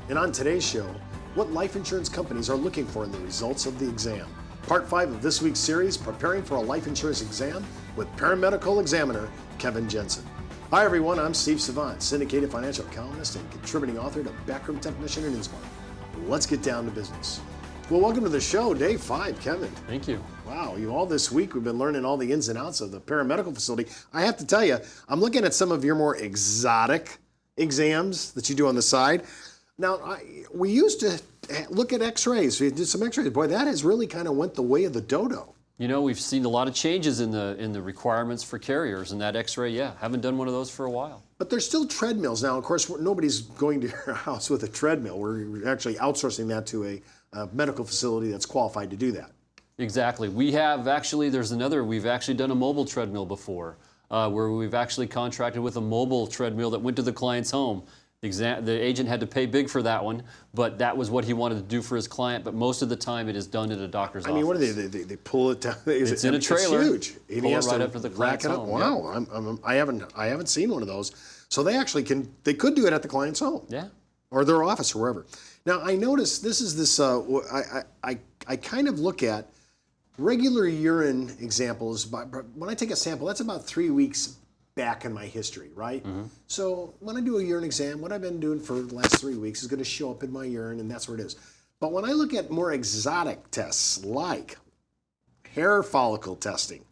And on today's show, what life insurance companies are looking for in the results of the exam. Part 5 of this week's series, Preparing for a Life Insurance Exam with paramedical examiner Kevin Jensen. Hi everyone, I'm Steve Savant, syndicated financial columnist and contributing author to Backroom Technician and Newsmark. Let's get down to business. Well, welcome to the show, day 5, Kevin. Thank you. Wow, all this week we've been learning all the ins and outs of the paramedical facility. I have to tell you, I'm looking at some of your more exotic exams that you do on the side. Now, we used to look at x-rays. We did some x-rays. Boy, that has really kind of went the way of the dodo. You know, we've seen a lot of changes in the requirements for carriers, and that x-ray, haven't done one of those for a while. But there's still treadmills. Now, of course, nobody's going to your house with a treadmill. We're actually outsourcing that to a medical facility that's qualified to do that. Exactly. We've actually done a mobile treadmill before, where we've actually contracted with a mobile treadmill that went to the client's home. The agent had to pay big for that one, but that was what he wanted to do for his client. But most of the time, it is done at a doctor's office. I mean, what do they pull it down? It's in a trailer. It's huge. Pull it right up to the client's home. Wow, yeah. I haven't seen one of those. So they actually could do it at the client's home. Yeah. Or their office or wherever. Now I noticed I kind of look at regular urine examples. When I take a sample, that's about 3 weeks back in my history, right? Mm-hmm. So when I do a urine exam, what I've been doing for the last 3 weeks is going to show up in my urine, and that's where it is. But when I look at more exotic tests like hair follicle testing,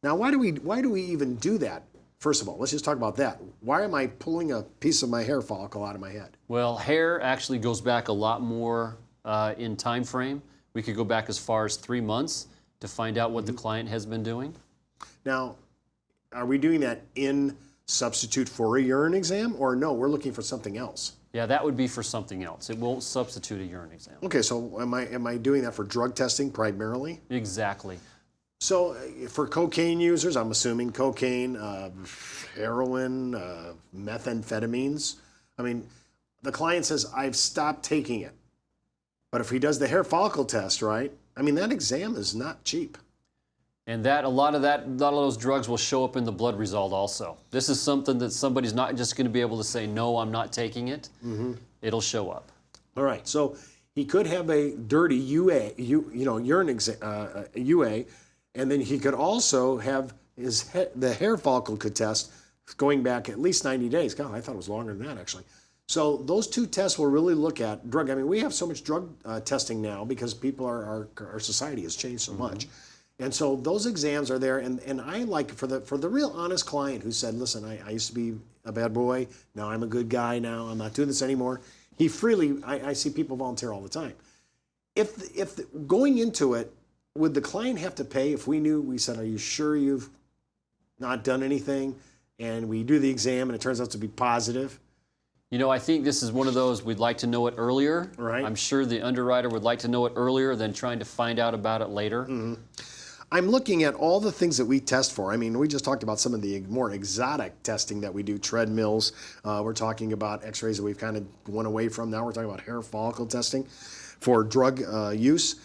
now why do we even do that? First of all, let's just talk about that. Why am I pulling a piece of my hair follicle out of my head? Well, hair actually goes back a lot more in time frame. We could go back as far as 3 months to find out what the client has been doing. Now, are we doing that in substitute for a urine exam, or no, we're looking for something else? Yeah, that would be for something else. It won't substitute a urine exam. Okay, so am I doing that for drug testing primarily? Exactly. So for cocaine users, I'm assuming cocaine, heroin, methamphetamines. I mean, the client says, I've stopped taking it. But if he does the hair follicle test, right? I mean, that exam is not cheap. And a lot of those drugs will show up in the blood result also. This is something that somebody's not just going to be able to say, no, I'm not taking it. Mm-hmm. It'll show up. All right. So he could have a dirty urine exam, UA, and then he could also have the hair follicle test going back at least 90 days. God, I thought it was longer than that, actually. So those two tests will really look at drug. I mean, we have so much drug testing now because our society has changed so much. And so those exams are there, and I like for the real honest client who said, listen, I used to be a bad boy, now I'm a good guy now, I'm not doing this anymore. I see people volunteer all the time. If going into it, would the client have to pay if we said, are you sure you've not done anything? And we do the exam and it turns out to be positive? You know, I think this is one of those we'd like to know it earlier. Right. I'm sure the underwriter would like to know it earlier than trying to find out about it later. Mm-hmm. I'm looking at all the things that we test for. I mean, we just talked about some of the more exotic testing that we do, treadmills. We're talking about x-rays that we've kind of went away from. Now we're talking about hair follicle testing for drug use.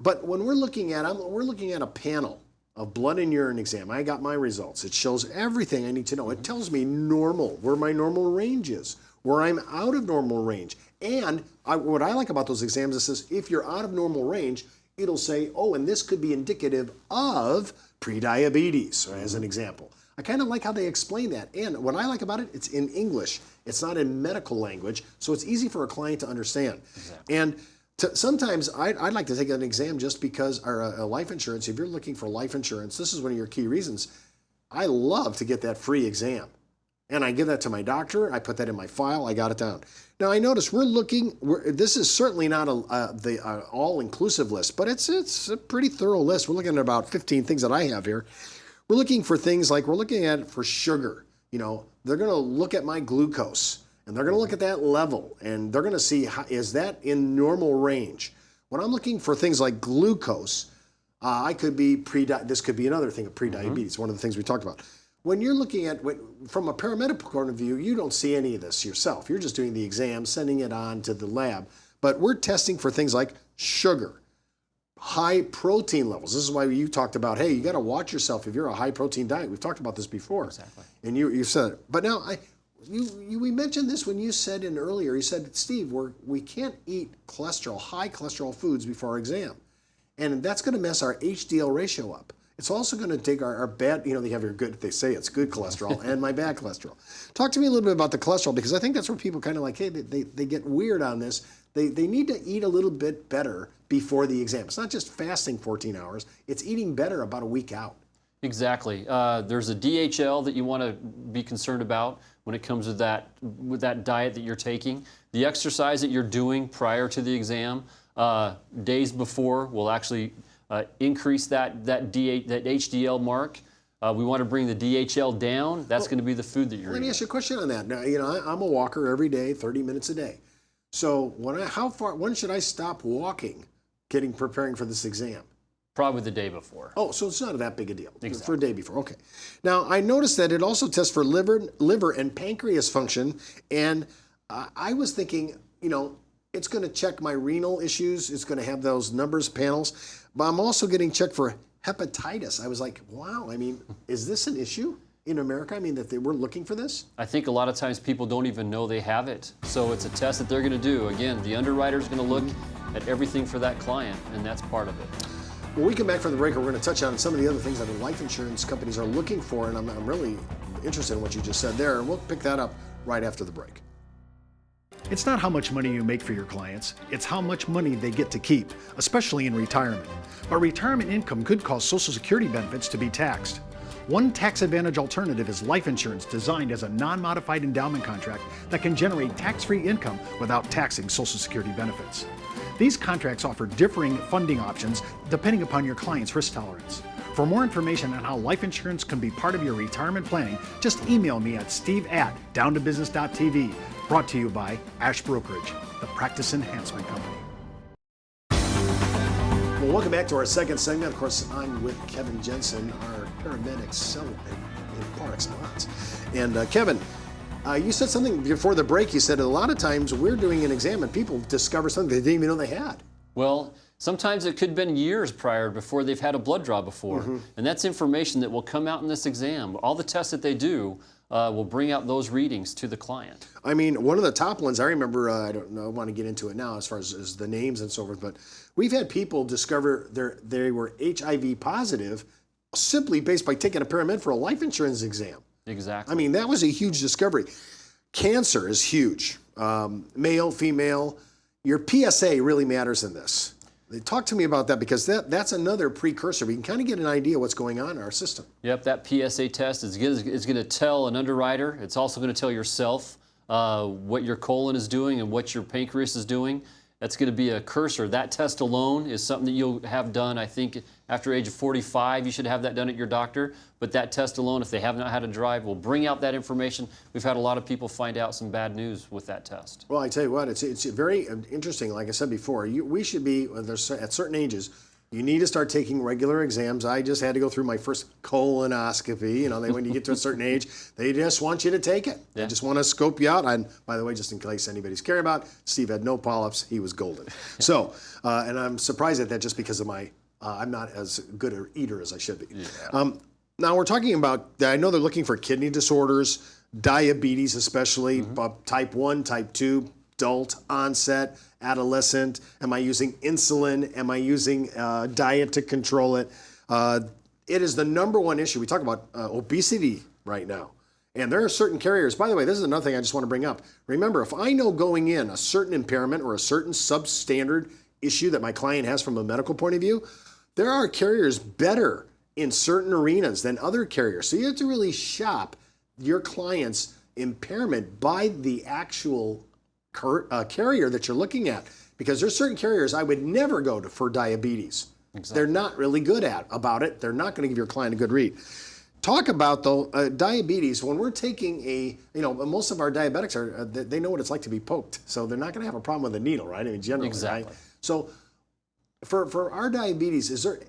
But when we're looking at a panel of blood and urine exam. I got my results. It shows everything I need to know. It tells me where my normal range is, where I'm out of normal range. And what I like about those exams is this, if you're out of normal range, it'll say, oh, and this could be indicative of prediabetes, as an example. I kind of like how they explain that. And what I like about it, it's in English. It's not in medical language, so it's easy for a client to understand. Exactly. And sometimes I'd like to take an exam just because, or a life insurance. If you're looking for life insurance, this is one of your key reasons. I love to get that free exam. And I give that to my doctor. I put that in my file. I got it down. Now I notice this is certainly not the all-inclusive list, but it's a pretty thorough list. We're looking at about 15 things that I have here. We're looking for things like, we're looking at for sugar. You know, they're going to look at my glucose, and they're going to look at that level, and they're going to see, is that in normal range? When I'm looking for things like glucose, this could be another thing of prediabetes, one of the things we talked about. When you're looking at, from a paramedical point of view, you don't see any of this yourself. You're just doing the exam, sending it on to the lab. But we're testing for things like sugar, high protein levels. This is why you talked about, hey, you got to watch yourself if you're a high protein diet. We've talked about this before. Exactly. And you said it. But now, we mentioned this when you said earlier. You said, Steve, we can't eat high cholesterol foods before our exam, and that's going to mess our HDL ratio up. It's also going to take our bad, they have your good, they say it's good cholesterol and my bad cholesterol. Talk to me a little bit about the cholesterol, because I think that's where people kind of like, hey, they get weird on this. They need to eat a little bit better before the exam. It's not just fasting 14 hours, it's eating better about a week out. Exactly. There's a DHL that you want to be concerned about when it comes to with that diet that you're taking. The exercise that you're doing prior to the exam, days before, will actually increase that HDL mark. We want to bring the DHL down. That's going to be the food that you're eating. Let me ask you a question on that. Now, I'm a walker every day, 30 minutes a day. So when should I stop walking, preparing for this exam? Probably the day before. Oh, so it's not that big a deal. Exactly. For a day before, okay. Now, I noticed that it also tests for liver and pancreas function, and I was thinking, it's going to check my renal issues. It's going to have those numbers panels, but I'm also getting checked for hepatitis. I was like, wow, is this an issue in America? That they were looking for this? I think a lot of times people don't even know they have it. So it's a test that they're going to do. Again, the underwriter's going to look at everything for that client, and that's part of it. When we come back from the break, we're going to touch on some of the other things that the life insurance companies are looking for, and I'm really interested in what you just said there, and we'll pick that up right after the break. It's not how much money you make for your clients, it's how much money they get to keep, especially in retirement. But retirement income could cause Social Security benefits to be taxed. One tax advantage alternative is life insurance designed as a non-modified endowment contract that can generate tax-free income without taxing Social Security benefits. These contracts offer differing funding options depending upon your client's risk tolerance. For more information on how life insurance can be part of your retirement planning, just email me at steve@downtobusiness.tv. Brought to you by Ash Brokerage, the practice enhancement company. Well, welcome back to our second segment. Of course, I'm with Kevin Jensen, our paramedic in par excellence. And Kevin, you said something before the break. You said a lot of times we're doing an exam and people discover something they didn't even know they had. Well, sometimes it could have been years before they've had a blood draw before. And that's information that will come out in this exam. All the tests that they do will bring out those readings to the client. One of the top ones I remember, I don't know, I want to get into it now as far as the names and so forth, but we've had people discover they were HIV positive simply based by taking a paramed for a life insurance exam. Exactly. That was a huge discovery. Cancer is huge. Male, female. Your PSA really matters in this. Talk to me about that, because that's another precursor. We can kind of get an idea what's going on in our system. Yep, that PSA test is going to tell an underwriter. It's also going to tell yourself what your colon is doing and what your pancreas is doing. That's going to be a cursor. That test alone is something that you'll have done, I think, after age of 45. You should have that done at your doctor. But that test alone, if they have not had a drive, will bring out that information. We've had a lot of people find out some bad news with that test. Well, I tell you what, it's very interesting. Like I said before, we should be, at certain ages, you need to start taking regular exams. I just had to go through my first colonoscopy. When you get to a certain age, they just want you to take it. They just want to scope you out. And by the way, just in case anybody's caring about, Steve had no polyps. He was golden. So, and I'm surprised at that just because of I'm not as good an eater as I should be. Yeah. Now we're talking about, I know they're looking for kidney disorders, diabetes especially, type 1, type 2, adult, onset, adolescent. Am I using insulin? Am I using diet to control it? It is the #1 issue. We talk about obesity right now. And there are certain carriers. By the way, this is another thing I just want to bring up. Remember, if I know going in a certain impairment or a certain substandard issue that my client has from a medical point of view, there are carriers better in certain arenas than other carriers. So you have to really shop your client's impairment by the actual carrier that you're looking at, because there's certain carriers I would never go to for diabetes. Exactly. They're not really good about it. They're not going to give your client a good read. Talk about diabetes. When we're taking most of our diabetics they know what it's like to be poked, so they're not going to have a problem with a needle, right? Generally, exactly. Right? So for our diabetes, is there,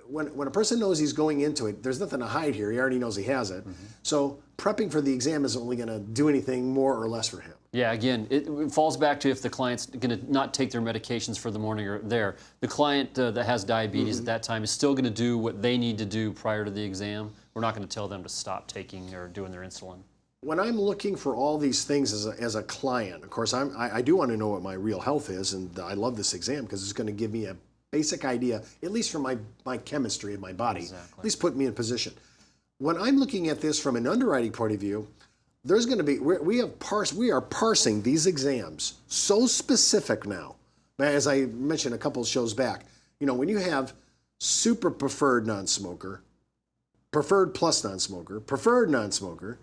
when a person knows he's going into it, there's nothing to hide here. He already knows he has it. So prepping for the exam isn't only going to do anything more or less for him. Yeah, again, it falls back to if the client's going to not take their medications for the morning or there. The client that has diabetes at that time is still going to do what they need to do prior to the exam. We're not going to tell them to stop taking or doing their insulin. when I'm looking for all these things as a client, of course, I do want to know what my real health is, and I love this exam because it's going to give me a basic idea, at least from my chemistry of my body, at least put me in position. When I'm looking at this from an underwriting point of view, there's going to be, we are parsing these exams so specific now. As I mentioned a couple of shows back, you know, when you have super preferred non-smoker, preferred plus non-smoker, preferred non-smoker,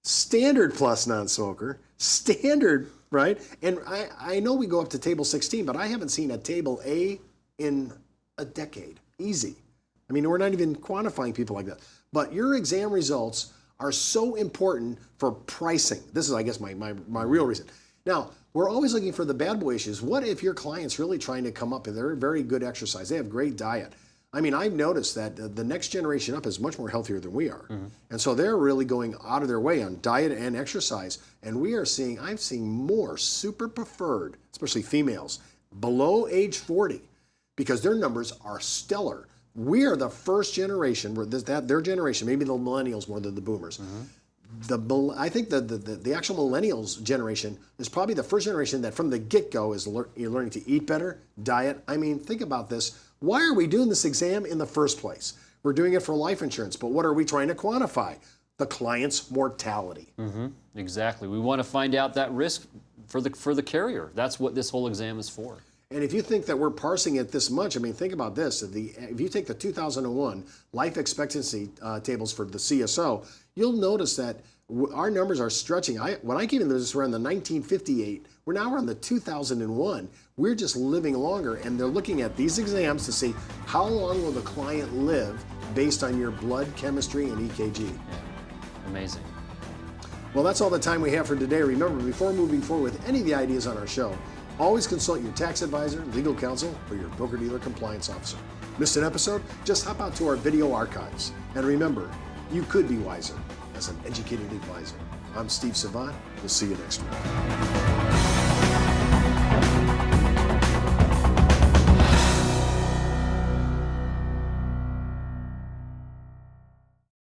standard plus non-smoker, standard, right? And I know we go up to table 16, but I haven't seen a table A in a decade. Easy. I mean, we're not even quantifying people like that. But your exam results are so important for pricing. This is, I guess, my real reason. Now, we're always looking for the bad boy issues. What if your client's really trying to come up and they're very good exercise, they have great diet? I mean, I've noticed that the next generation up is much more healthier than we are. And so they're really going out of their way on diet and exercise. And I'm seeing more super preferred, especially females, below age 40, because their numbers are stellar. We are the first generation, their generation, maybe the millennials more than the boomers. I think the actual millennials generation is probably the first generation that from the get-go is learning to eat better, diet. I mean, think about this. Why are we doing this exam in the first place? We're doing it for life insurance, but what are we trying to quantify? The client's mortality. Exactly. We want to find out that risk for the carrier. That's what this whole exam is for. And if you think that we're parsing it this much, I mean, think about this. If you take the 2001 life expectancy tables for the CSO, you'll notice that our numbers are stretching. When I came into this around the 1958, we're now around the 2001. We're just living longer, and they're looking at these exams to see how long will the client live based on your blood chemistry and EKG. Yeah. Amazing. Well, that's all the time we have for today. Remember, before moving forward with any of the ideas on our show, always consult your tax advisor, legal counsel, or your broker-dealer compliance officer. Missed an episode? Just hop out to our video archives. And remember, you could be wiser as an educated advisor. I'm Steve Savant. We'll see you next week.